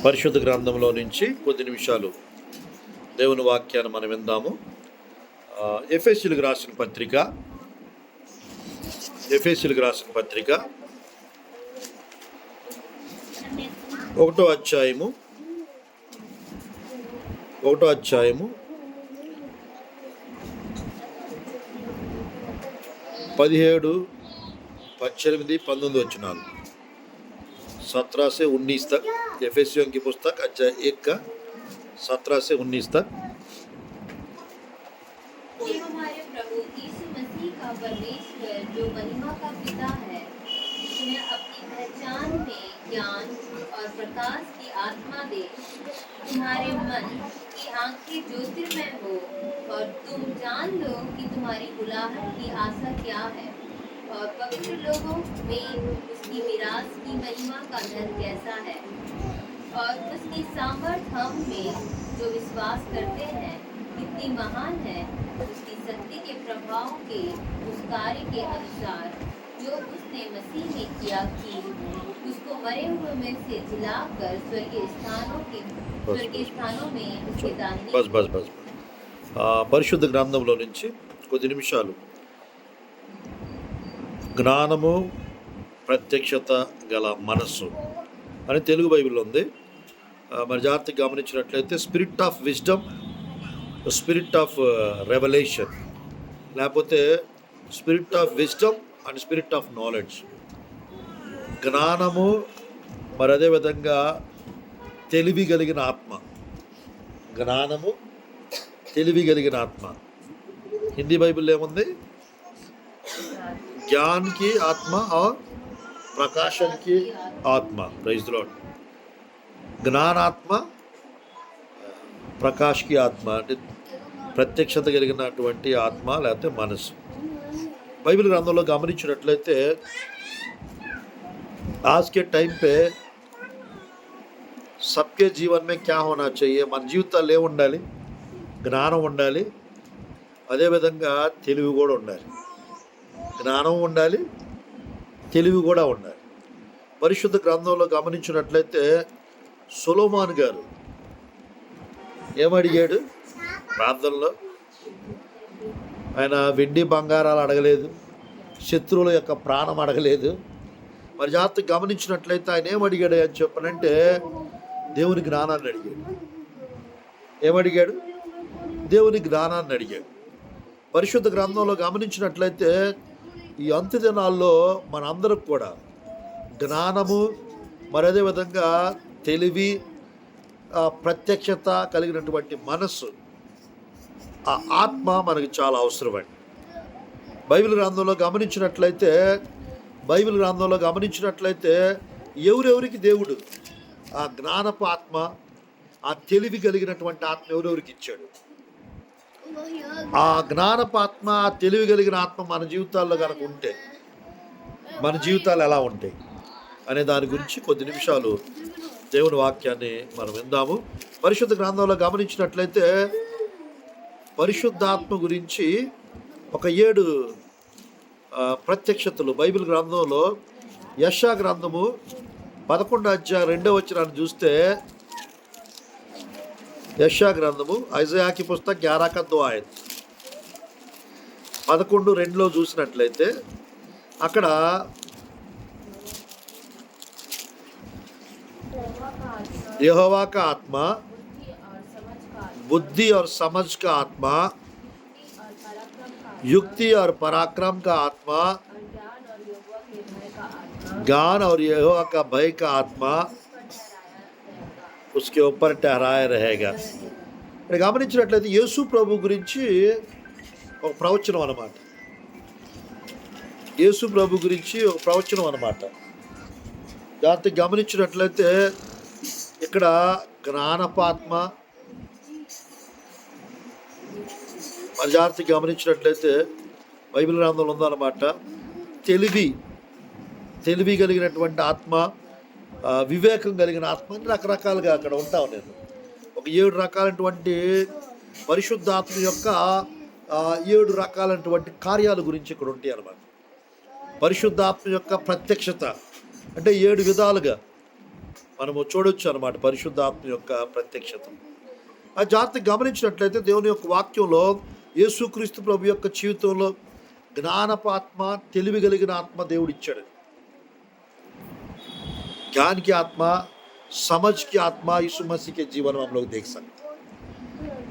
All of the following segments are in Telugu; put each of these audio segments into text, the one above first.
పరిశుద్ధ గ్రంథంలో నుంచి కొద్ది నిమిషాలు దేవుని వాక్యాన్ని మనం విందాము. ఎఫెసీయులకు రాసిన పత్రిక 1వ అధ్యాయము 17, 18, 19 वचनाలు. 17 से 19 तक एफेसियों की पुस्तक अध्याय 1 का 17 से 19 तक. हमारे प्रभु यीशु मसीह का परमेश्वर जो महिमा का पिता है, तुम्हें अपनी पहचान में ज्ञान और प्रकाश की आत्मा दे, तुम्हारे मन की आंखें ज्योतिर्मय हो और तुम जान लो कि तुम्हारी बुलाहट की आशा क्या है और पवित्र लोगों में उसकी मिरास की महिमा का धन कैसा है और उसकी सामर्थ हम में जो विश्वास करते हैं कितनी महान है। उसकी शक्ति के प्रभाव के उस कार्य के अनुसार जो उसने मसीह में किया कि उसको मरे हुए में से जिलाकर स्वर्गीय स्थानों में उसके दाहिने बस పరిశుద్ధ గ్రంథంలో నుంచి కొద్ది నిమిషాలు జ్ఞానము ప్రత్యక్షత గల మనస్సు అని తెలుగు బైబిల్లో ఉంది. మరి జాగ్రత్తగా గమనించినట్లయితే spirit of wisdom, spirit of revolution, లేకపోతే spirit of wisdom and spirit of knowledge. జ్ఞానము, మరి అదేవిధంగా తెలివి కలిగిన ఆత్మ. జ్ఞానము, తెలివి కలిగిన ఆత్మ. హిందీ బైబిల్లో ఏముంది? ज्ञान की आत्मा और प्रकाशन की आत्मा. Praise the Lord. జ్ఞాన ఆత్మ, ప్రకాష్ కి ఆత్మ అంటే ప్రత్యక్షత కలిగినటువంటి ఆత్మ లేకపోతే మనసు. బైబిల్ గ్రంథంలో గమనించినట్లయితే आज के टाइम पे सबके जीवन में क्या होना चाहिए, మన జీవితాల్లో ఏమి ఉండాలి? జ్ఞానం ఉండాలి, అదేవిధంగా తెలివి కూడా ఉండాలి. జ్ఞానం ఉండాలి, తెలివి కూడా ఉండాలి. పరిశుద్ధ గ్రంథంలో గమనించినట్లయితే సొలొమోను గారు ఏమడిగాడు ప్రార్థనలో? ఆయన వెండి బంగారాలు అడగలేదు, శత్రువుల యొక్క ప్రాణం అడగలేదు. మరి జాగ్రత్తగా గమనించినట్లయితే ఆయన ఏమడిగాడు అని చెప్పనంటే దేవుని జ్ఞానాన్ని అడిగాడు. ఏమడిగాడు? దేవుని జ్ఞానాన్ని అడిగాడు. పరిశుద్ధ గ్రంథంలో గమనించినట్లయితే ఈ అంత్య దినాల్లో మనందరికి కూడా జ్ఞానము, మరి అదేవిధంగా తెలివి, ప్రత్యక్షత కలిగినటువంటి మనస్సు, ఆ ఆత్మ మనకి చాలా అవసరమండి. బైబిల్ గ్రంథంలో గమనించినట్లయితే ఎవరెవరికి దేవుడు ఆ జ్ఞానపు ఆత్మ, ఆ తెలివి కలిగినటువంటి ఆత్మ ఎవరెవరికి ఇచ్చాడు? ఆ జ్ఞానపు ఆత్మ, ఆ తెలివి కలిగిన ఆత్మ మన జీవితాల్లో కనుక ఉంటే మన జీవితాలు ఎలా ఉంటాయి అనే దాని గురించి కొద్ది నిమిషాలు దేవుని వాక్యాన్ని మనం విందాము. పరిశుద్ధ గ్రంథంలో గమనించినట్లయితే పరిశుద్ధాత్మ గురించి ఒక 7 ప్రత్యక్షతలు బైబిల్ గ్రంథంలో యెషయా గ్రంథము 11వ అధ్యాయం 2వ వచనాన్ని చూస్తే, యెషయా గ్రంథము ఐజయాకి పుస్తక 11 का 2 आयत 11:2 చూసినట్లయితే అక్కడ యెహోవా का आत्मा, बुद्धि और समझ का आत्मा, युक्ति और पराक्रम का आत्मा, ज्ञान और यहोवा का भय का आत्मा उसके ऊपर ठहराया रहेगा. ఇక్కడ గమనించినట్లయితే యేసు ప్రభు గురించి ఒక ప్రవచనం అన్నమాట. యేసు ప్రభు గురించి ఒక ప్రవచనం అన్నమాట. దాంతో గమనించినట్లయితే ఇక్కడ జ్ఞానపాత్మ, జాగ్రత్తగా గమనించినట్లయితే బైబిల్ గ్రంథంలో ఉందన్నమాట. తెలివి కలిగినటువంటి ఆత్మ, వివేకం కలిగిన ఆత్మ అని రకరకాలుగా అక్కడ ఉంటాను నేను. ఒక 7 రకాలైనటువంటి పరిశుద్ధాత్మ యొక్క 7 రకాలైనటువంటి కార్యాల గురించి ఇక్కడ ఉంటాయి అన్నమాట. పరిశుద్ధాత్మ యొక్క ప్రత్యక్షత అంటే 7 విధాలుగా మనము చూడొచ్చు అన్నమాట పరిశుద్ధాత్మ యొక్క ప్రత్యక్షత. ఆ జాగ్రత్తగా గమనించినట్లయితే దేవుని యొక్క వాక్యంలో యేసుక్రీస్తు ప్రభు యొక్క జీవితంలో జ్ఞానపాత్మ, తెలివి కలిగిన ఆత్మ దేవుడు ఇచ్చాడు. ज्ञान की आत्मा, समझ की आत्मा यीशु मसीह के जीवन में हम लोग देख सकते हैं.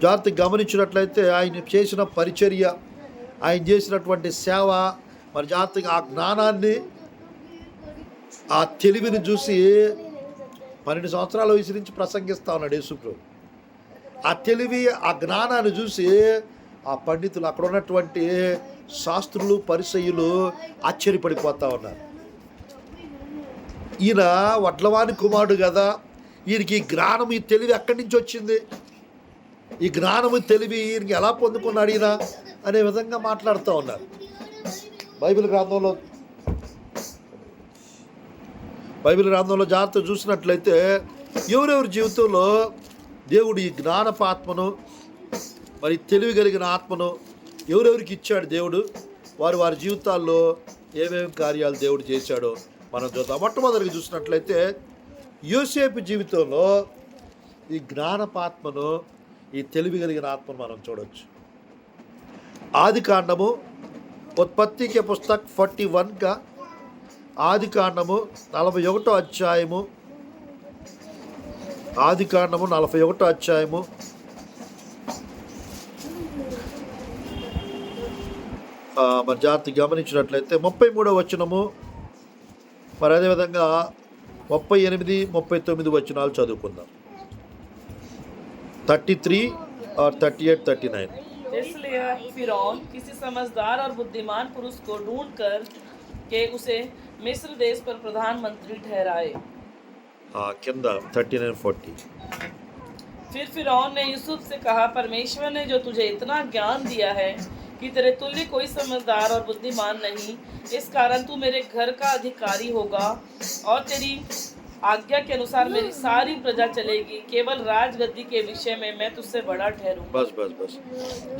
జాగ్రత్తగా గమనించినట్లయితే ఆయన చేసిన పరిచర్య, ఆయన చేసినటువంటి సేవ, మరి జాగ్రత్తగా ఆ జ్ఞానాన్ని, ఆ తెలివిని చూసి 12 సంవత్సరాల వయసు నుంచి ప్రసంగిస్తా ఉన్నాడు యేసుప్రభు. ఆ తెలివి, ఆ జ్ఞానాన్ని చూసి ఆ పండితులు, అక్కడ ఉన్నటువంటి శాస్త్రులు, పరిసయ్యులు ఆశ్చర్యపడిపోతా ఉన్నారు. ఈయన వడ్లవాని కుమారుడు కదా, ఈయనకి ఈ జ్ఞానం, ఈ తెలివి ఎక్కడి నుంచి వచ్చింది, ఈ జ్ఞానము తెలివి ఈయనకి ఎలా పొందుకున్నాడు ఈయన అనే విధంగా మాట్లాడుతూ ఉన్నారు. బైబిల్ గ్రంథంలో జాగ్రత్త చూసినట్లయితే ఎవరెవరి జీవితంలో దేవుడు ఈ జ్ఞానపాత్మను, మరి తెలివి కలిగిన ఆత్మను ఎవరెవరికి ఇచ్చాడు దేవుడు, వారి జీవితాల్లో ఏమేమి కార్యాలు దేవుడు చేశాడో మనం చూద్దాం. మొట్టమొదటిగా చూసినట్లయితే యోసేపు జీవితంలో ఈ జ్ఞానపాత్మను, ఈ తెలివి కలిగిన ఆత్మను మనం చూడవచ్చు. ఆది కాండము, उत्पत्ति के पुस्तक 41 का ఆది కాండము 41వ అధ్యాయము, ఆది కాండము 41వ అధ్యాయము మరి జాగ్రత్తగా గమనించినట్లయితే 33వ వచనము, మరి అదేవిధంగా 38, 39 వచనాలు చదువుకుందాం. 33 और 38, 39. इसलिए फिरौन किसी समझदार और बुद्धिमान पुरुष को ढूंढ कर के उसे मिस्र देश पर प्रधानमंत्री ठहराए. కింద 39, 40. फिर फिरौन ने यूसुफ से कहा, परमेश्वर ने जो तुझे इतना ज्ञान दिया है कि तेरे तुल्य कोई समझदार और बुद्धिमान नहीं, इस कारण तू मेरे घर का अधिकारी होगा और तेरी आज्ञा के अनुसार मेरी सारी प्रजा चलेगी. केवल राजगद्दी के विषय में मैं तुझसे बड़ा ठहरूं. बस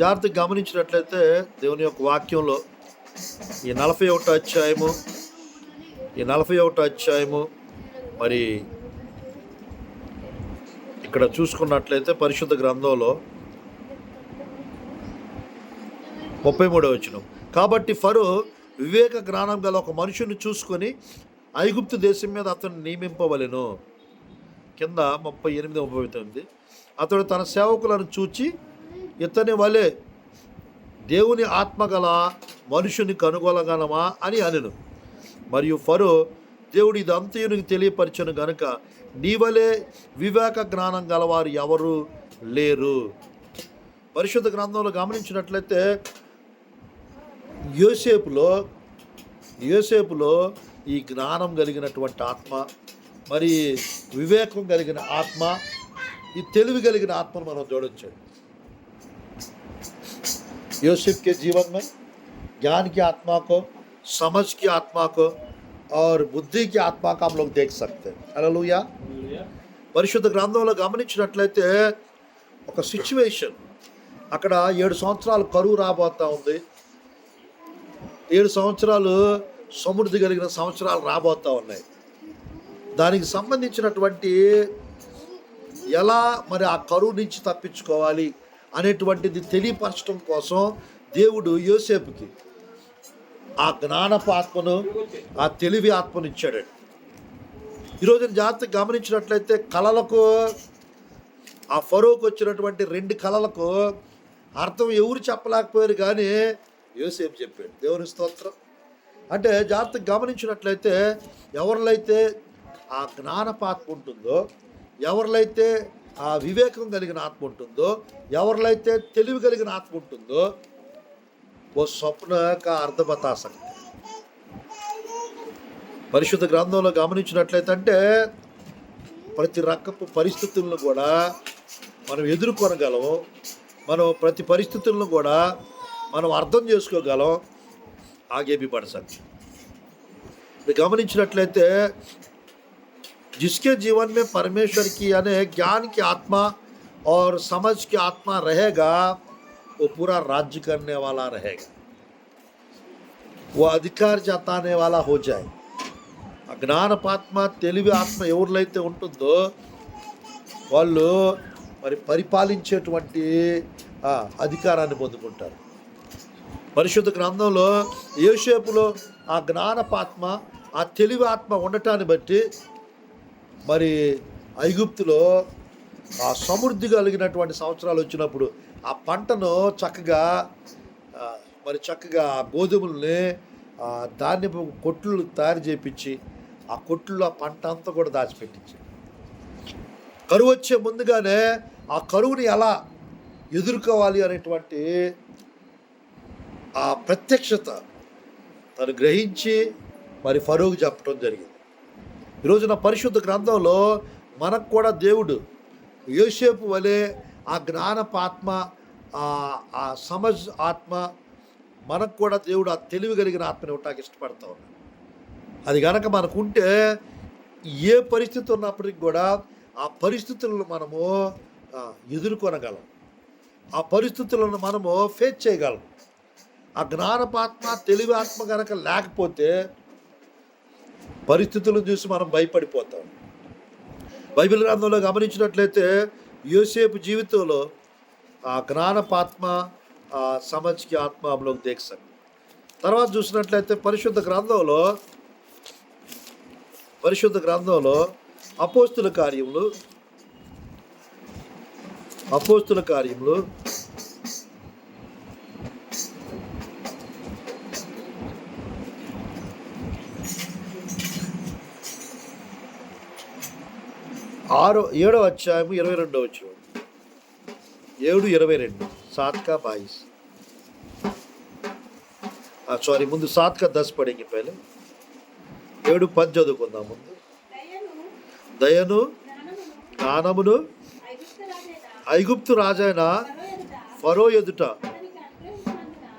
జాగ్రత్తగా గమనించినట్లయితే దేవుని యొక్క వాక్యంలో ఈ 41వ అధ్యాయము మరి ఇక్కడ చూసుకున్నట్లయితే పరిశుద్ధ గ్రంథంలో 33వ వచనం, కాబట్టి ఫరో వివేక జ్ఞానం గల ఒక మనుషుని చూసుకొని ఐగుప్తు దేశం మీద అతను నియమింపవలెను. కింద 38, 39, అతడు తన సేవకులను చూచి ఇతని వలె దేవుని ఆత్మగల మనుషుని కనుగొనగలమా అని అనెను. మరియు ఫరో, దేవుడు ఇదంతయు నీకు తెలియపరచను గనుక నీ వలె వివేక జ్ఞానం గలవారు ఎవరు లేరు. పరిశుద్ధ గ్రంథంలో గమనించినట్లయితే యోసేపులో ఈ జ్ఞానం కలిగినటువంటి ఆత్మ, మరి వివేకం కలిగిన ఆత్మ, ఈ తెలివి కలిగిన ఆత్మను మనం చూడొచ్చు. యోసేపు के जीवन में ज्ञान की आत्मा को, समझ की आत्मा को और बुद्धि की आत्मा का हम लोग देख सकते हैं. హల్లెలూయా. పరిశుద్ధ గ్రంథంలో గమనించినట్లయితే ఒక సిచ్యువేషన్, అక్కడ 7 సంవత్సరాలు కరువు రాబోతా ఉంది. 7 సంవత్సరాలు సమృద్ధి కలిగిన సంవత్సరాలు రాబోతూ ఉన్నాయి. దానికి సంబంధించినటువంటి ఎలా మరి ఆ కరువు నుంచి తప్పించుకోవాలి అనేటువంటిది తెలియపరచడం కోసం దేవుడు యోసేపుకి ఆ జ్ఞానపు ఆత్మను, ఆ తెలివి ఆత్మను ఇచ్చాడు. ఈరోజు జాగ్రత్తగా గమనించినట్లయితే కళలకు, ఆ ఫరోకు వచ్చినటువంటి 2 కళలకు అర్థం ఎవరు చెప్పలేకపోయారు, కానీ యోసేపు చెప్పాడు. దేవుని స్తోత్రం. అంటే జాగ్రత్తగా గమనించినట్లయితే ఎవరిలైతే ఆ జ్ఞానపాత్మ ఉంటుందో, ఎవరిలైతే ఆ వివేకం కలిగిన ఆత్మ ఉంటుందో, ఎవరిలైతే తెలివి కలిగిన ఆత్మ ఉంటుందో, ఓ స్వప్న కా అర్థ బతా సక్తే. పరిశుద్ధ గ్రంథంలో గమనించినట్లయితే అంటే ప్రతి రకపు పరిస్థితులను కూడా మనం ఎదుర్కొనగలం, మనం ప్రతి పరిస్థితులను కూడా మనం అర్థం చేసుకోగలం. आगे भी बढ़ सकते. गमनिंचिनट्लయితే जिसके जीवन में परमेश्वर की यानी ज्ञान की आत्मा और समझ की आत्मा रहेगा, वो पूरा राज्य करने वाला रहेगा, वो अधिकार जताने वाला हो जाए. ఆ జ్ఞానపాత్మ తెలివి ఆత్మ ఎవరిలో అయితే ఉంటుందో వాళ్ళు మరి పరిపాలించేటువంటి అధికారాన్ని పొందుకుంటారు. పరిశుద్ధ గ్రంథంలో యోసేపులో ఆ జ్ఞానపాత్మ ఆ తెలివి ఆత్మ ఉండటాన్ని బట్టి మరి ఐగుప్తులో ఆ సమృద్ధి కలిగినటువంటి సంవత్సరాలు వచ్చినప్పుడు ఆ పంటను చక్కగా గోధుమల్ని ధాన్యపు కొట్లు తయారు చేయించి ఆ కొట్లు ఆ పంట అంతా కూడా దాచిపెట్టించి కరువు వచ్చే ముందుగానే ఆ కరువుని ఎలా ఎదుర్కోవాలి అనేటువంటి ఆ ప్రత్యక్షత తను గ్రహించి మరి ఫరోకు చెప్పడం జరిగింది. ఈరోజున పరిశుద్ధ గ్రంథంలో మనకు కూడా దేవుడు యోసేపు వలె ఆ జ్ఞానపాత్మ ఆ సమజ్ ఆత్మ మనకు కూడా దేవుడు ఆ తెలివి కలిగిన ఆత్మని ఉండటానికి ఇష్టపడతా ఉన్నాడు. అది కనుక మనకుంటే ఏ పరిస్థితి ఉన్నప్పటికీ కూడా ఆ పరిస్థితులను మనము ఎదుర్కొనగలం, ఆ పరిస్థితులను మనము ఫేస్ చేయగలం. ఆ జ్ఞానపాత్మ తెలివి ఆత్మ కనుక లేకపోతే పరిస్థితులను చూసి మనం భయపడిపోతాం. బైబిల్ గ్రంథంలో గమనించినట్లయితే యోసేపు జీవితంలో ఆ జ్ఞానపాత్మ ఆ సమజ్కి ఆత్మ हम लोग देख सकते. తర్వాత చూసినట్లయితే పరిశుద్ధ గ్రంథంలో అపోస్తుల కార్యములు 7వ అధ్యాయము 22వ వచనం. 7:22 7 का 22 सॉरी ముందు 7 का 10 पढ़ेंगे पहले. 7:10 చదువుకుందాం ముందు. దయను జ్ఞానమును ఐగుప్తు రాజైన ఫరో ఎదుట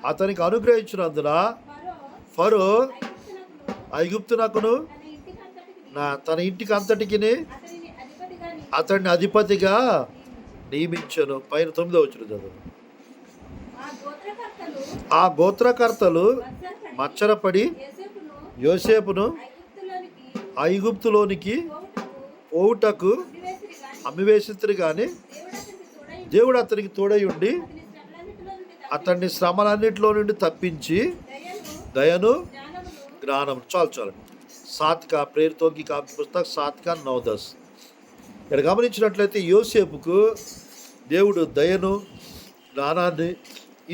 అతనికి అనుగ్రహించినందున ఫరో ఐగుప్తునకును తన ఇంటికి అంతటికి అతన్ని అధిపతిగా నియమించను. పైన 9వ వచనం చదువు. ఆ గోత్రకర్తలు మచ్చరపడి యోసేపును ఐగుప్తులోనికి పోవుటకు అమ్మివేసిరి, కానీ దేవుడు అతనికి తోడై ఉండి అతన్ని శ్రమలన్నింటిలో నుండి తప్పించి దయను జ్ఞానం చాలు 7 का प्रेरितों की काव्य पुस्तक 7 का 9-10. ఇక్కడ గమనించినట్లయితే యోసేపుకు దేవుడు దయను జ్ఞానాన్ని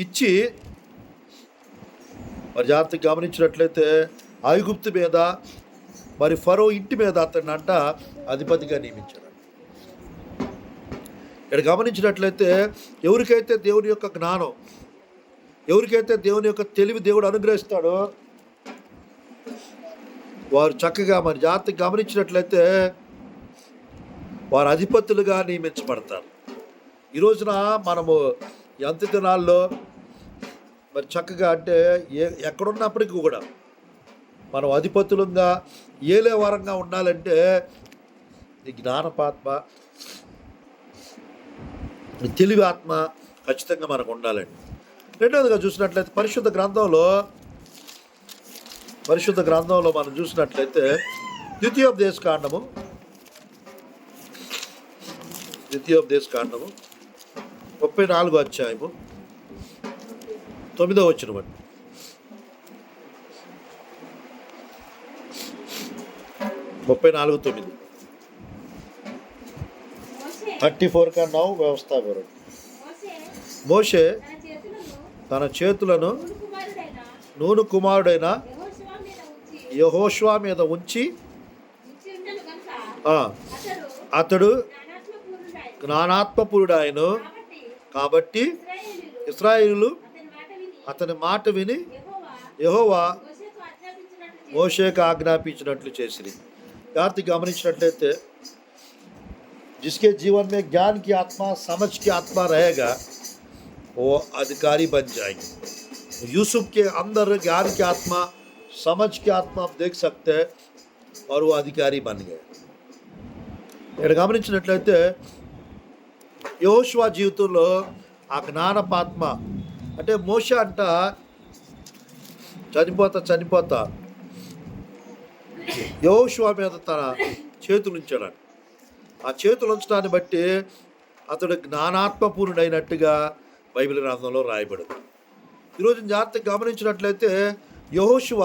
ఇచ్చి మరి జాగ్రత్తగా గమనించినట్లయితే ఐగుప్తు మీద మరి ఫరో ఇంటి మీద అతన్ని అధిపతిగా నియమించాడు. ఇక్కడ గమనించినట్లయితే ఎవరికైతే దేవుని యొక్క జ్ఞానం, ఎవరికైతే దేవుని యొక్క తెలివి దేవుడు అనుగ్రహిస్తాడో వారు చక్కగా మరి జాగ్రత్తగా గమనించినట్లయితే వారు అధిపతులుగా నియమించబడతారు. ఈ రోజున మనము ఎంత దినాల్లో మరి చక్కగా అంటే ఎక్కడున్నప్పటికీ కూడా మనం అధిపతులంగా ఏలే వారంగా ఉండాలంటే ఈ జ్ఞానపాత్మ తెలివి ఆత్మ ఖచ్చితంగా మనకు ఉండాలండి. రెండవదిగా చూసినట్లయితే పరిశుద్ధ గ్రంథంలో మనం చూసినట్లయితే ద్వితీయోపదేశ కాండము 34వ అధ్యాయము 9వ వచనం. 34:9 34 का 9 వ్యవస్థ వివరణ. మోషే తన చేతులను నూను కుమారుడైన యెహోషువ మీద ఉంచి అతడు జ్ఞానాత్మపూరుడాయను కాబట్టి ఇశ్రాయేలు అతని మాట విని యెహోవా మోషేకు ఆజ్ఞాపించినట్లు చేసిరి. జాగ్రత్తగా గమనించినట్లయితే जिसके जीवन में ज्ञान की आत्मा समझ की आत्मा रहेगा वो अधिकारी बन जाएंगे. यूसुफ के अंदर ज्ञान की आत्मा समझ की आत्मा आप देख सकते हैं और वो अधिकारी बन गए. ఇక్కడ గమనించినట్లయితే యెహోషువ జీవితంలో ఆ జ్ఞానపాత్మ అంటే మోషే చనిపోతా యెహోషువ మీద తన చేతులు ఉంచాడు. ఆ చేతులు ఉంచడాన్ని బట్టి అతడు జ్ఞానాత్మపూర్ణుడైనట్టుగా బైబిల్ గ్రంథంలో రాయబడింది. ఈరోజు జాగ్రత్తగా గమనించినట్లయితే యెహోషువ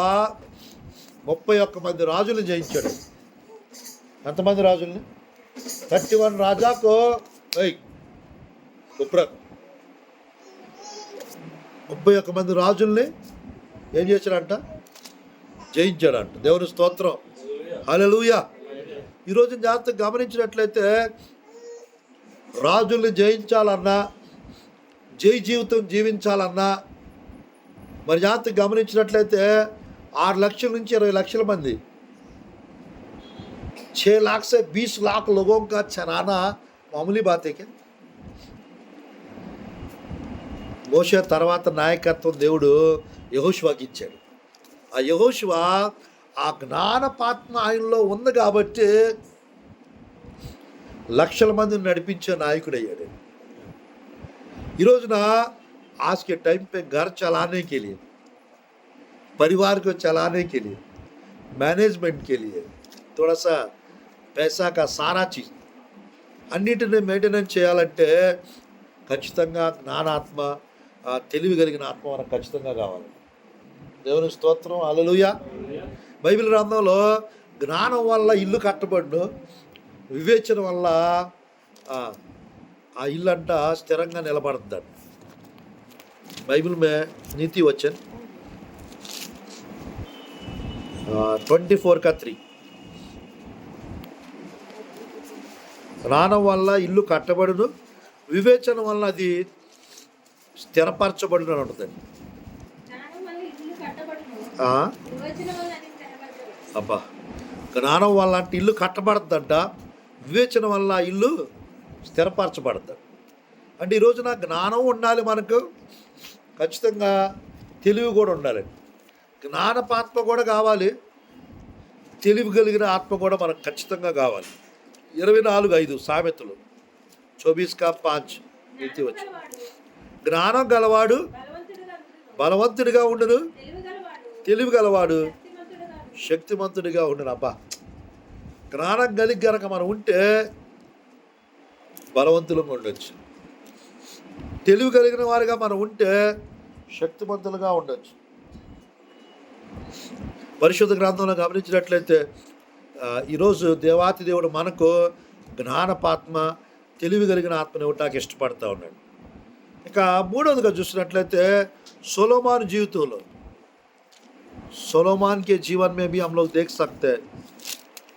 31 మంది రాజులను జయించాడు. ఎంతమంది రాజుల్ని? 31 రాజాకు 31 మంది రాజుల్ని ఏం చేశాడంట? జయించాడంట. దేవుని స్తోత్రం, హల్లెలూయా. ఈరోజు జాగ్రత్తగా గమనించినట్లయితే రాజుల్ని జయించాలన్నా, జై జీవితం జీవించాలన్నా, మరి జాగ్రత్తగా గమనించినట్లయితే 6 లక్షల నుంచి 20 లక్షల మంది, 6 लाख से 20 लाख लोगों का चराना मामूली बात है क्या? మోషే తర్వాత నాయకత్వం దేవుడు యెహోషువకి ఇచ్చాడు. ఆ యెహోషువ ఆ జ్ఞానపాత్మ ఆయనలో ఉంది కాబట్టి లక్షల మందిని నడిపించే నాయకుడు అయ్యాడు. ఈ రోజున आज के टाइम पे घर चलाने के लिए, परिवार को चलाने के लिए, मैनेजमेंट के लिए थोड़ा सा पैसा का सारा चीज़ అన్నిటిని మెయింటెనెన్స్ చేయాలంటే ఖచ్చితంగా జ్ఞానాత్మ, తెలివి కలిగిన ఆత్మ మనకు ఖచ్చితంగా కావాలి. దేవుని స్తోత్రం, హల్లెలూయా. బైబిల్ గ్రంథంలో జ్ఞానం వల్ల ఇల్లు కట్టబడును, వివేచన వల్ల ఆ ఇల్లు అంట స్థిరంగా నిలబడుతుందంట. बाइबल में नीति वचन 24 का 3 జ్ఞానం వల్ల ఇల్లు కట్టబడును, వివేచన వల్ల అది స్థిరపరచబడును అని ఉంటుందండి. అబ్బా, జ్ఞానం వల్ల అంటే ఇల్లు కట్టబడుతుందంట, వివేచన వల్ల ఇల్లు స్థిరపరచబడుతుంది. అంటే ఈరోజు నా జ్ఞానం ఉండాలి, మనకు ఖచ్చితంగా తెలివి కూడా ఉండాలండి. జ్ఞానపాత్మ కూడా కావాలి, తెలివి కలిగిన ఆత్మ కూడా మనకు ఖచ్చితంగా కావాలి. 24:5 సామెతలు 24:5 నీతి వచ్చి, జ్ఞానం గలవాడు బలవంతుడిగా ఉండును, తెలివి గలవాడు శక్తిమంతుడిగా ఉండును. అబ్బా, జ్ఞానం కలిగి గనక మనం ఉంటే బలవంతులుగా ఉండొచ్చు, తెలివి కలిగిన వారిగా మనం ఉంటే శక్తిమంతులుగా ఉండొచ్చు. పరిశుద్ధ గ్రంథంలో గమనించినట్లయితే ఈరోజు దేవాతి దేవుడు మనకు జ్ఞానపాత్మ, తెలివి కలిగిన ఆత్మని ఇవ్వటానికి ఇష్టపడతా ఉన్నాడు. ఇక మూడవదిగా చూసినట్లయితే సొలొమోను జీవితంలో, सलोमन के जीवन में भी हम लोग देख सकते हैं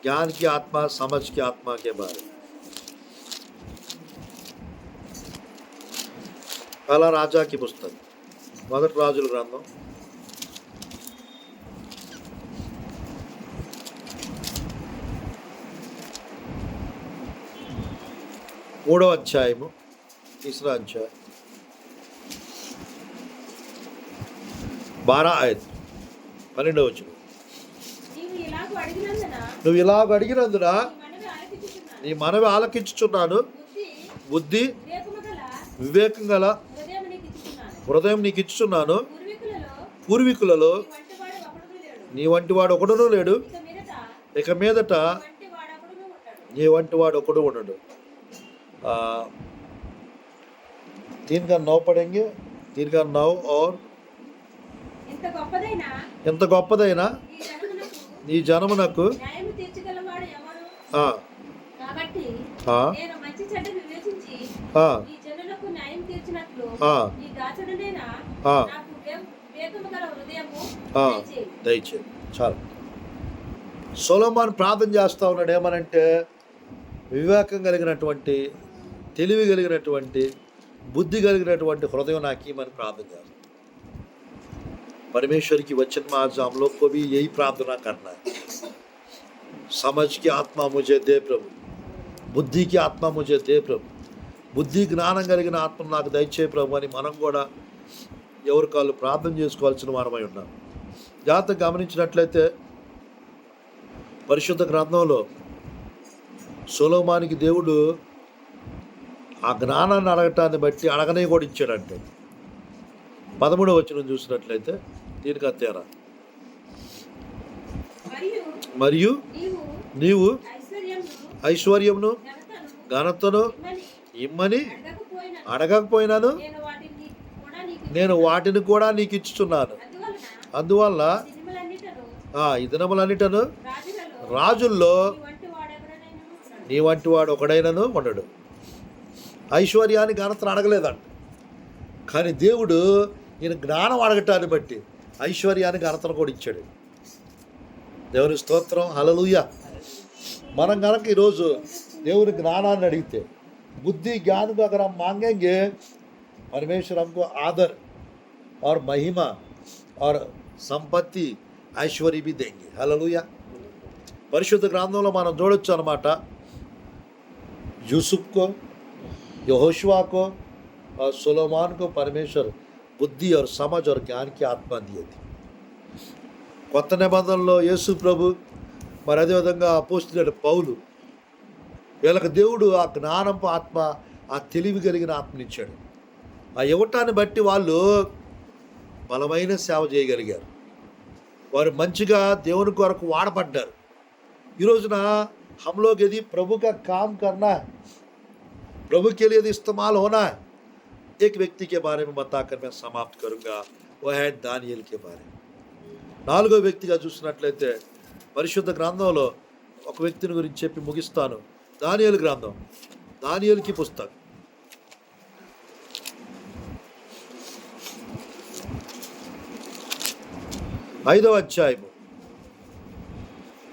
ज्ञान की आत्मा, समझ की आत्मा के बारे में. पहला राजा की पुस्तक, మొదటి రాజుల గ్రంథం 3వ అధ్యాయము 3రా అధ్యాయం 12 ఆయత్ 12వ వచనం. నువ్వు ఇలాగ అడిగినందున నీ మనవి ఆలకించుచున్నాను, బుద్ధి వివేకం గల హృదయం నీకు ఇచ్చుచున్నాను. పూర్వీకులలో నీ వంటి వాడు ఒకడును లేడు, ఇక మీదట నీ వంటి వాడు ఒకడు ఉండడు. 3 का 9 पढ़ेंगे, 3 का 9 और ఎంత గొప్పదైనా నీ జనమునకు దయచేయి. చాలు. సొలొమోను ప్రార్థన చేస్తూ ఉన్నాడు ఏమనంటే, వివేకం కలిగినటువంటి, తెలివి కలిగినటువంటి, బుద్ధి కలిగినటువంటి హృదయం నాకు ఇమ్మని ప్రార్థన చేస్తాను. परमेश्वर की वचन में आज हम लोग को भी यही प्रार्थना करना है. समझ की आत्मा मुझे दे प्रभु, बुद्धि की आत्मा मुझे दे प्रभु, బుద్ధి జ్ఞానం కలిగిన ఆత్మ నాకు దయచే ప్రభు అని మనం కూడా ఎవరికాళ్ళు ప్రార్థన చేసుకోవాల్సిన వారమై ఉన్నాం. జాగ్రత్తగా గమనించినట్లయితే పరిశుద్ధ గ్రంథంలో సొలొమోనుకి దేవుడు ఆ జ్ఞానాన్ని అడగటాన్ని బట్టి అడగనే కూడా ఇచ్చాడంటే. 13వ వచనం చూసినట్లయితే దీనికి అత్యారా, మరియు నీవు నీవు ఐశ్వర్యమును ఐశ్వర్యమును ఘనతను ఘనతను ఇమ్మని ఇమ్మని అడగకపోయినను అడగకపోయినాను నేను వాటిని కూడా నీకు నేను వాటిని కూడా నీకు ఇచ్చుచున్నాను. అందువలన అందువల్ల దినములన్నిటను ఈ దినములన్నిటను రాజులలో రాజుల్లో నీ వంటి నీ వంటి వాడెవడనైనా ఉన్నాడు. వాడు ఒకడైనను ఉండడు. ఐశ్వర్యాన్ని ఘనతను అడగలేదంట, కానీ దేవుడు ఈయన జ్ఞానం అడగటాన్ని బట్టి ఐశ్వర్యాన్ని ఘనతను కూడా ఇచ్చాడు. దేవుని స్తోత్రం, హల్లెలూయా. మనం కనుక ఈరోజు దేవుని జ్ఞానాన్ని అడిగితే बुद्धि ज्ञान को अगर हम मांगेंगे परमेश्वर हमको आदर और महिमा और సంపత్తి ఐశ్వర్య भी देंगे. హల్లెలూయా. పరిశుద్ధ గ్రంథంలో మనం చూడొచ్చు అన్నమాట. यूसुफ को, यहोशुआ को और सुलेमान को परमेश्वर बुद्धि और समझ और ज्ञान की आत्मा दी थी. కొత్త నిబంధనలో యేసు ప్రభు, మరి అదేవిధంగా అపోస్తలుడైన పౌలు, వీళ్ళకి దేవుడు ఆ జ్ఞానపు ఆత్మ, ఆ తెలివి కలిగిన ఆత్మనిచ్చాడు. ఆ ఇవ్వటాన్ని బట్టి వాళ్ళు బలమైన సేవ చేయగలిగారు. వారు మంచిగా దేవుని కొరకు వాడబడ్డారు. ఈ రోజున हम लोग यदि प्रभु का काम करना है, प्रभु के लिए यदि इस्तेमाल होना है, एक व्यक्ति के बारे में बताकर मैं समाप्त करूंगा. वह है दानिయేలు के बारे में. నాలుగో వ్యక్తిగా చూసినట్లయితే పరిశుద్ధ గ్రంథంలో ఒక వ్యక్తిని గురించి చెప్పి ముగిస్తాను. దానియేలు గ్రంథం, దానియేలుకి పుస్తకం, ఐదవ అధ్యాయము.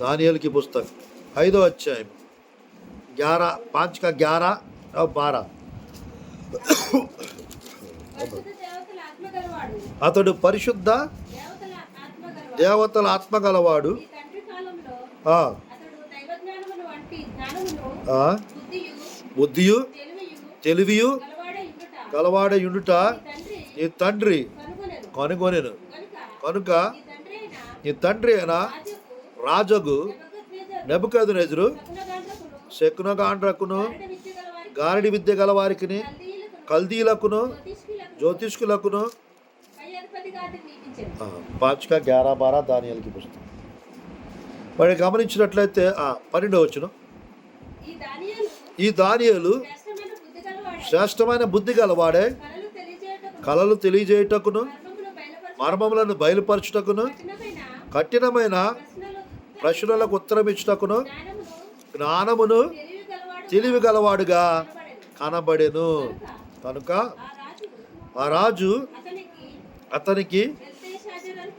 దానియేలుకి పుస్తకం 5వ అధ్యాయం 11 5 का 11 और 12. పరిశుద్ధ దేవతల ఆత్మ గలవాడు, అతడు పరిశుద్ధ దేవతల ఆత్మ గలవాడు. దేవతల ఆత్మ గలవాడు. ఈ తండ్రి కాలంలో ఆ, అతడు దైవ జ్ఞానమును వంటి జ్ఞానమును ఆ, బుద్ధియు బుద్ధియు తెలివియు తెలివియు గలవాడై ఉండుట గలవాడే యుండుట ఈ తండ్రి నీ తండ్రి కనుగొనెను. కనుగొనెను. కనుక కనుక ఈ తండ్రి అయిన నీ తండ్రి అయిన రాజగు నెబుకద్నెజరు శకునగాండ్రకును గారడి విద్య గలవారికి కల్దీలకును జ్యోతిష్కులకును 5 का 11 12 దానియేలుకి పుస్తకం. మరి గమనించినట్లయితే 12వ వచనం, ఈ దానియేలు శ్రేష్టమైన బుద్ధి గలవాడే, కలలు తెలియజేయుటకును మర్మములను బయలుపరచుటకును కఠినమైన ప్రశ్నలకు ఉత్తరం ఇచ్చుటకును జ్ఞానమును తెలివి గలవాడుగా కనబడెను. కనుక ఆ రాజు అతనికి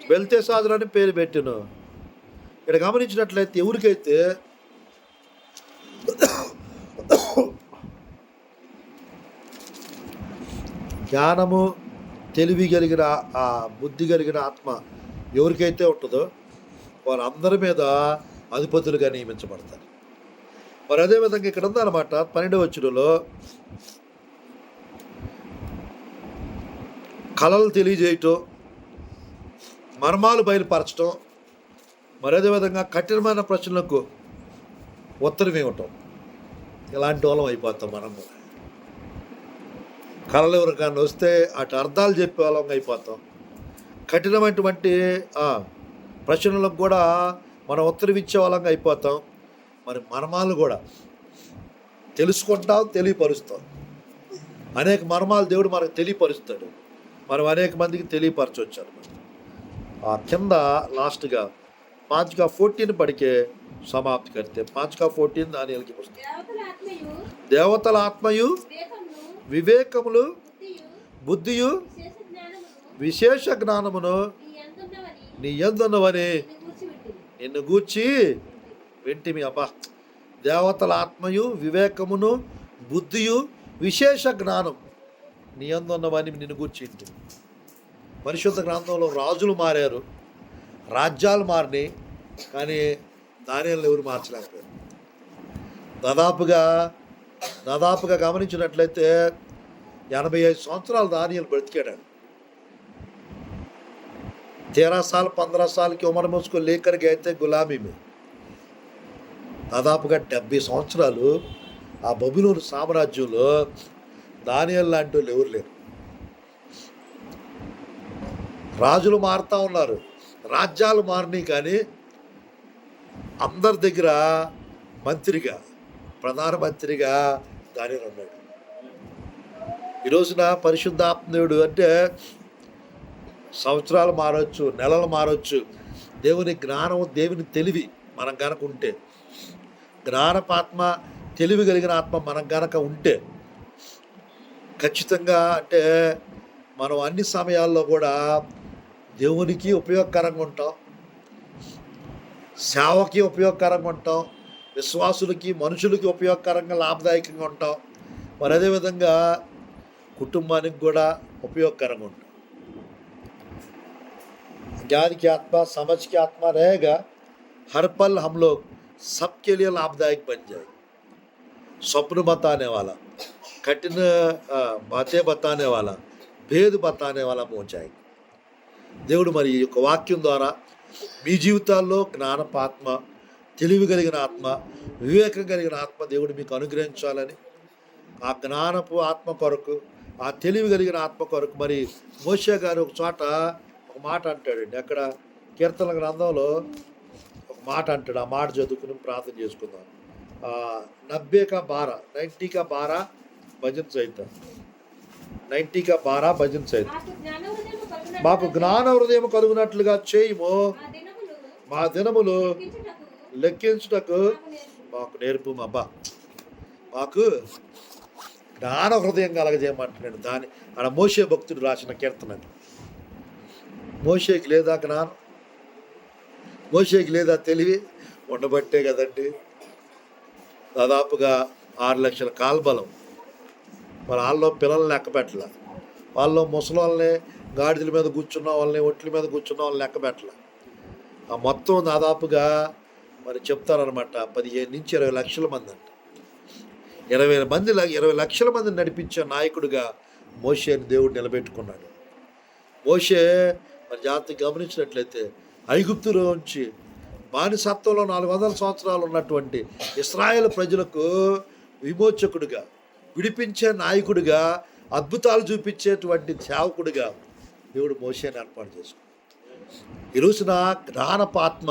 బెల్తెషాజరు అని పేరు పెట్టెను. ఇక్కడ గమనించినట్లయితే ఎవరికైతే జ్ఞానము తెలివి కలిగిన ఆ బుద్ధి కలిగిన ఆత్మ ఎవరికైతే ఉంటుందో వారందరి మీద అధిపతులుగా నియమించబడతారు. మరి అదేవిధంగా ఇక్కడ ఉందన్నమాట 12వ వచనంలో కళలు తెలియజేయటం, మర్మాలు బయలుపరచడం, మరి అదేవిధంగా కఠినమైన ప్రశ్నలకు ఉత్తరం ఇవ్వటం. ఇలాంటి వాళ్ళం అయిపోతాం మనం కూడా. కళలు ఎవరికన్నా వస్తే అటు అర్థాలు చెప్పే వాళ్ళం అయిపోతాం. కఠినమైనటువంటి ప్రశ్నలకు కూడా మనం ఉత్తరం ఇచ్చే వాళ్ళంగా అయిపోతాం. మరి మర్మాలు కూడా తెలుసుకుంటాం, తెలియపరుస్తాం. అనేక మర్మాలు దేవుడు మనకు తెలియపరుస్తాడు. మనం అనేక మందికి తెలియపరచవచ్చు అనమాట. ఆ కింద లాస్ట్గా 5 का 14 పడికే సమాప్తి కడితే 5 का 14 దానియేలుకి పుస్తకం. దేవతల ఆత్మయు వివేకములు బుద్ధియు విశేష జ్ఞానమును నీ యందున్నవని నిన్ను గూర్చి వింటిమి. అబ్బా, దేవతల ఆత్మయు వివేకమును బుద్ధియు విశేష జ్ఞానం నీ యందున్నవని నిన్ను గూర్చి వింటిమి. పరిశుద్ధ గ్రంథంలో రాజులు మారారు, రాజ్యాలు మారినాయి, కానీ దానియేలును ఎవరు మార్చలేకపోయారు. దాదాపుగా గమనించినట్లయితే 85 సంవత్సరాలు దానియేలు బ్రతికాడు. 13 साल 15 साल की उम्र में उसको लेकर गए थे गुलामी में. దాదాపుగా 70 సంవత్సరాలు ఆ బబులోను సామ్రాజ్యంలో దానియేలు లాంటి వాళ్ళు ఎవరు లేరు. రాజులు మారుతూ ఉన్నారు, రాజ్యాలు మారినాయి, కానీ అందరి దగ్గర మంత్రిగా, ప్రధానమంత్రిగా దానియేలు ఉన్నాడు. ఈ రోజున పరిశుద్ధాత్మదేవుడు అంటే సంవత్సరాలు మారవచ్చు, నెలలు మారవచ్చు. దేవుని జ్ఞానం, దేవుని తెలివి మనం గనక ఉంటే, జ్ఞానపాత్మ, తెలివి కలిగిన ఆత్మ మనం గనక ఉంటే ఖచ్చితంగా అంటే మనం అన్ని సమయాల్లో కూడా దేవునికి ఉపయోగకరంగా ఉంటాం, సేవకి ఉపయోగకరంగా ఉంటాం, విశ్వాసులకి, మనుషులకి ఉపయోగకరంగా, లాభదాయకంగా ఉంటాం. మరి అదేవిధంగా కుటుంబానికి కూడా ఉపయోగకరంగా ఉంటాం. ज्ञान की आत्मा, समझ की आत्मा रहेगा, हर पल हम लोग सबके लिए लाभदायक बन जाए. स्वप्न बताने वाला, कठिन बातें बताने वाला, भेद बताने वाला हो जाए. దేవుడు మరి ఈ యొక్క వాక్యం ద్వారా మీ జీవితాల్లో జ్ఞానపాత్మ, తెలివి కలిగిన ఆత్మ, వివేకం కలిగిన ఆత్మ దేవుడు మీకు అనుగ్రహించాలని, ఆ జ్ఞానపు ఆత్మ కొరకు, ఆ తెలివి కలిగిన ఆత్మ కొరకు మరి మోషే గారు ఒక చోట ఒక మాట అంటాడండి. అక్కడ కీర్తన గ్రంథంలో ఒక మాట అంటాడు. ఆ మాట చదువుకుని ప్రార్థన చేసుకుందాం. 90 का 12, 90 का 12 భజన సహిత, 90 का 12 భజన సహిత. మాకు జ్ఞాన హృదయం కలుగునట్లుగా చేయము, మా దినములు లెక్కించుటకు మాకు నేర్పు. అబ్బా, మాకు జ్ఞాన హృదయం కలగజేయమంటున్నాడు. దాని ఆడ మోషే భక్తుడు రాసిన కీర్తన. మోషేకి లేదా జ్ఞానం, మోషేకి లేదా తెలివి ఉండబట్టే కదండి దాదాపుగా 6 లక్షల కాల్బలం. మరి వాళ్ళలో పిల్లల్ని లెక్క పెట్టాల, వాళ్ళలో ముసలి వాళ్ళని, గాడిదల మీద కూర్చున్న వాళ్ళని, ఒంట్ల మీద కూర్చున్న వాళ్ళని లెక్క పెట్టాల. ఆ మొత్తం దాదాపుగా మరి చెప్తారనమాట 15 నుంచి 20 లక్షల మంది అంట. 20 లక్షల మందిని నడిపించే నాయకుడిగా మోషేని దేవుడు నిలబెట్టుకున్నాడు. మోషే మరి జాగ్రత్త గమనించినట్లయితే ఐగుప్తులోంచి బానిసత్వంలో 400 సంవత్సరాలు ఉన్నటువంటి ఇశ్రాయేలు ప్రజలకు విమోచకుడిగా, విడిపించే నాయకుడిగా, అద్భుతాలు చూపించేటువంటి సేవకుడిగా దేవుడు మోషేని ఏర్పాటు చేసుకున్నాడు. ఈ రోజున జ్ఞానపాత్మ,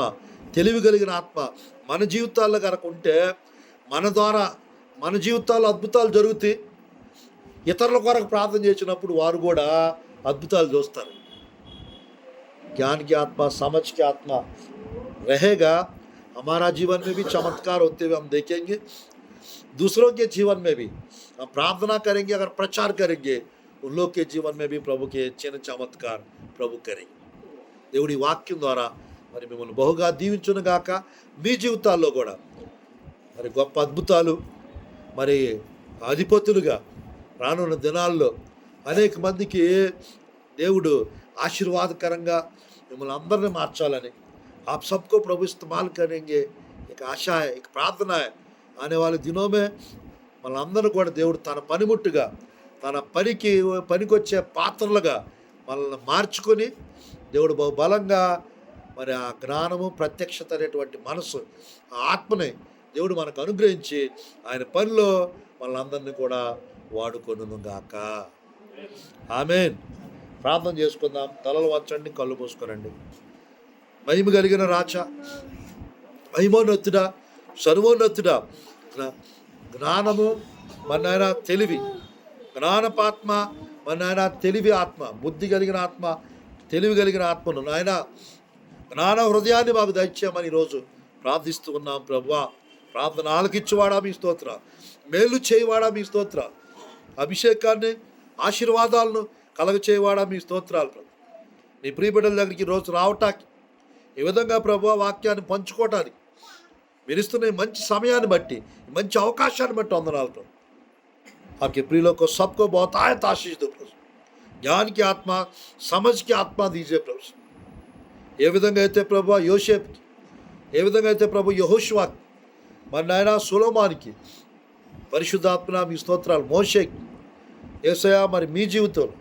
తెలివి కలిగిన ఆత్మ మన జీవితాల్లో కనుక ఉంటే మన ద్వారా మన జీవితాల్లో అద్భుతాలు జరుగుతాయి. ఇతరుల కొరకు ప్రార్థన చేసినప్పుడు వారు కూడా అద్భుతాలు చూస్తారు. ज्ञान की आत्मा, समझ की आत्मा रहेगा, हमारा जीवन में भी चमत्कार होते हुए हम देखेंगे. दूसरों के जीवन में भी हम प्रार्थना करेंगे, अगर प्रचार करेंगे, उन लोग के जीवन में भी प्रभु के చిన్న చమత్కార్ ప్రభు करेंगे. దేవుడి వాక్యం ద్వారా మరి మిమ్మల్ని బహుగా దీవించునుగాక. మీ జీవితాల్లో కూడా మరి గొప్ప అద్భుతాలు, మరి అధిపతులుగా రానున్న దినాల్లో అనేక మందికి దేవుడు ఆశీర్వాదకరంగా మిమ్మల్ని అందరినీ మార్చాలని, आप सबको प्रभु इस्तेमाल करेंगे, एक आशा है, एक प्रार्थना है. आने वाले दिनों में మనందరూ కూడా దేవుడు తన పనిముట్టుగా, తన పనికొచ్చే పాత్రలుగా మనల్ని మార్చుకొని దేవుడు బహు బలంగా మరి ఆ జ్ఞానము, ప్రత్యక్షత అనేటువంటి మనసు, ఆ ఆత్మని దేవుడు మనకు అనుగ్రహించి ఆయన పనిలో వాళ్ళందరినీ కూడా వాడుకొనును గాక. ఆమేన్. ప్రార్థన చేసుకుందాం. తలలు వంచండి, కళ్ళు మూసుకోనండి. మహిమ కలిగిన రాజా, మహిమోన్నతుడా, సర్వోన్నతుడా, జ్ఞానము మన నాయన, తెలివి, జ్ఞానపాత్మ మన నాయన, తెలివి ఆత్మ, బుద్ధి కలిగిన ఆత్మ, తెలివి కలిగిన ఆత్మను నాయన, జ్ఞాన హృదయాన్ని మాకు దయచేయమని ఈరోజు ప్రార్థిస్తూ ఉన్నాం. ప్రభువా, ప్రార్థన ఆలకించువాడా మీ స్తోత్ర, మేలు చేయవాడా మీ స్తోత్ర, అభిషేకాన్ని, ఆశీర్వాదాలను కలగ చేయవాడా మీ స్తోత్రాలు. ప్రభు, నీ ప్రియబిడ్డల దగ్గరికి రోజు రావటానికి, ఈ విధంగా ప్రభు వాక్యాన్ని పంచుకోవటానికి మీరు ఇస్తున్న మంచి సమయాన్ని బట్టి, మంచి అవకాశాన్ని బట్టి వందనాలు ప్రభు. आपके प्रिय लोग को सबको बहुत आयत आशीष दो प्रभु. ज्ञान की आत्मा, समझ की आत्मा दीजिए प्रभु. ఏ విధంగా అయితే ప్రభు యోసేపుకి, ఏ విధంగా అయితే ప్రభు యెహోషువాకి, మరి నాయన సొలొమోనుకి పరిశుద్ధాత్మ మీ స్తోత్రాలు, మోషేకి, యేసయ్యా మరి మీ జీవితంలో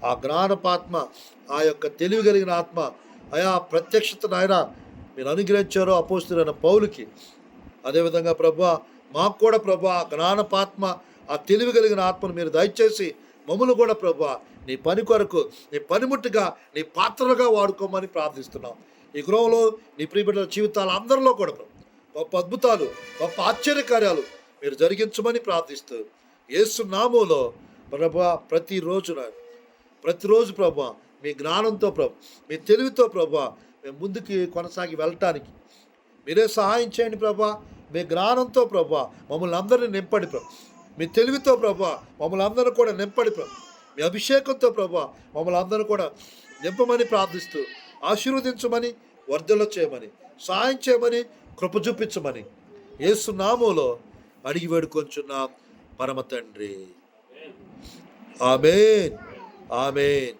ఆ జ్ఞానపాత్మ, ఆ యొక్క తెలివి కలిగిన ఆత్మ, ఆయా ప్రత్యక్షత నాయన మీరు అనుగ్రహించారో అపోస్తలుడైన పౌలుకి, అదేవిధంగా ప్రభువా మాకు కూడా ప్రభువా ఆ జ్ఞానపాత్మ, ఆ తెలివి కలిగిన ఆత్మను మీరు దయచేసి మమ్మల్ని కూడా ప్రభువా నీ పని కొరకు, నీ పనిముట్టుగా, నీ పాత్రలుగా వాడుకోమని ప్రార్థిస్తున్నాం. ఈ గృహంలో నీ ప్రియబిడ్డల జీవితాలు అందరిలో కూడా ప్రభు గొప్ప అద్భుతాలు, గొప్ప ఆశ్చర్యకార్యాలు మీరు జరిగించమని ప్రార్థిస్తూ యేసు నామములో ప్రభా ప్రతిరోజు ప్రభా మీ జ్ఞానంతో ప్రభా మీ తెలివితో ప్రభా మేము ముందుకి కొనసాగి వెళ్ళటానికి మీరే సహాయం చేయండి ప్రభా. మీ జ్ఞానంతో ప్రభా మమ్మల్ని అందరినీ నింపండి ప్రభా. మీ తెలివితో ప్రభా మమ్మల్ని అందరూ కూడా నింపండి ప్రభా. మీ అభిషేకంతో ప్రభా మమ్మల్ని అందరూ కూడా నింపమని ప్రార్థిస్తూ ఆశీర్వదించమని, వర్ధల చేయమని, సహాయం చేయమని, కృప చూపించమని యేసు నామములో అడిగి వేడుకొంచున్నాం పరమ తండ్రి. ఆమేన్, ఆమేన్.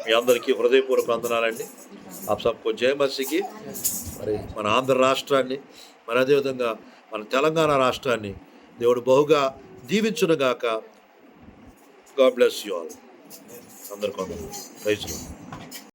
మీ అందరికీ హృదయపూర్వక వందనాలండి. आप सबको जय मसीहకి. మరి మన ఆంధ్ర రాష్ట్రాన్ని, మరి అదేవిధంగా మన తెలంగాణ రాష్ట్రాన్ని దేవుడు బహుగా దీవించునుగాక. God bless you all. అందరికీ వందనాలు. Praise lord.